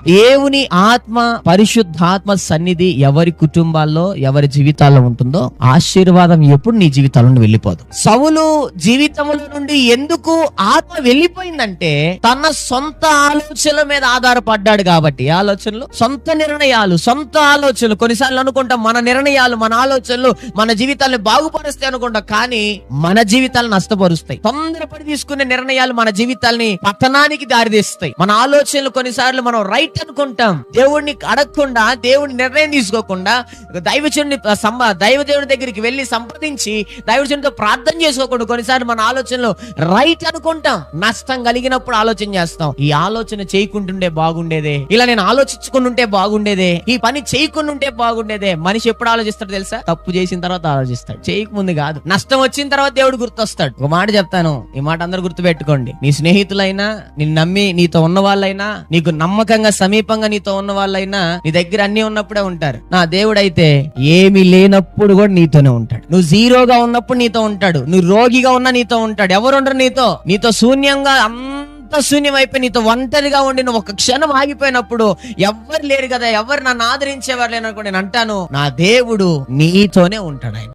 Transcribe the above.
దేవుని ఆత్మ, పరిశుద్ధాత్మ సన్నిధి ఎవరి కుటుంబాల్లో, ఎవరి జీవితాల్లో ఉంటుందో ఆశీర్వాదం ఎప్పుడు నీ జీవితాల నుండి వెళ్ళిపోదు. సౌలు జీవితంలో నుండి ఎందుకు ఆత్మ వెళ్ళిపోయిందంటే తన సొంత ఆలోచనల మీద ఆధారపడ్డాడు కాబట్టి. ఆలోచనలు, సొంత నిర్ణయాలు, సొంత ఆలోచనలు. కొన్నిసార్లు అనుకుంటాం మన నిర్ణయాలు, మన ఆలోచనలు మన జీవితాలను బాగుపరుస్తాయి అనుకుంటాం, కానీ మన జీవితాలను నష్టపరుస్తాయి. తొందరపడి తీసుకునే నిర్ణయాలు మన జీవితాల్ని పతనానికి దారితీస్తాయి. మన ఆలోచనలు కొన్నిసార్లు మనం రైట్ అనుకుంటాం, దేవుడిని అడగకుండా, దేవుడి నిర్ణయం తీసుకోకుండా, దైవదేవుని దగ్గరికి వెళ్లి సంప్రదించి దైవజనుడితో ప్రార్థన చేసుకోకుండా కొన్నిసార్లు మన ఆలోచనలు రైట్ అనుకుంటాం. నష్టం కలిగినప్పుడు ఆలోచన చేస్తాం, ఈ ఆలోచన చేయకుంటుండే బాగుండేదే, ఇలా నేను ఆలోచించుకుంటుంటే బాగుండేదే, ఈ పని చేయకుంటుంటే బాగుండేదే. మనిషి ఎప్పుడు ఆలోచిస్తాడు తెలుసా? తప్పు చేసిన తర్వాత ఆలోచిస్తాడు, చేయకముందు కాదు. నష్టం వచ్చిన తర్వాత దేవుడు గుర్తొస్తాడు. ఒక మాట చెప్తాను, ఈ మాట అందరూ గుర్తు పెట్టుకోండి. నీ స్నేహితులైనా, నిన్ను నమ్మి నీతో ఉన్న వాళ్ళైనా, నీకు నమ్మకంగా సమీపంగా నీతో ఉన్న వాళ్ళైనా నీ దగ్గర అన్ని ఉన్నప్పుడే ఉంటారు. నా దేవుడైతే ఏమీ లేనప్పుడు కూడా నీతోనే ఉంటాడు. నువ్వు జీరోగా ఉన్నప్పుడు నీతో ఉంటాడు, నువ్వు రోగిగా ఉన్నా నీతో ఉంటాడు. ఎవరు ఉండరు నీతో శూన్యంగా అంత శూన్యం అయిపోయి నీతో ఒంటరిగా ఉండి నువ్వు ఒక క్షణం ఆగిపోయినప్పుడు ఎవ్వరు లేరు కదా, ఎవరు నన్ను ఆదరించేవారు లేననుకో, నేను అంటాను నా దేవుడు నీతోనే ఉంటాడు. ఆయన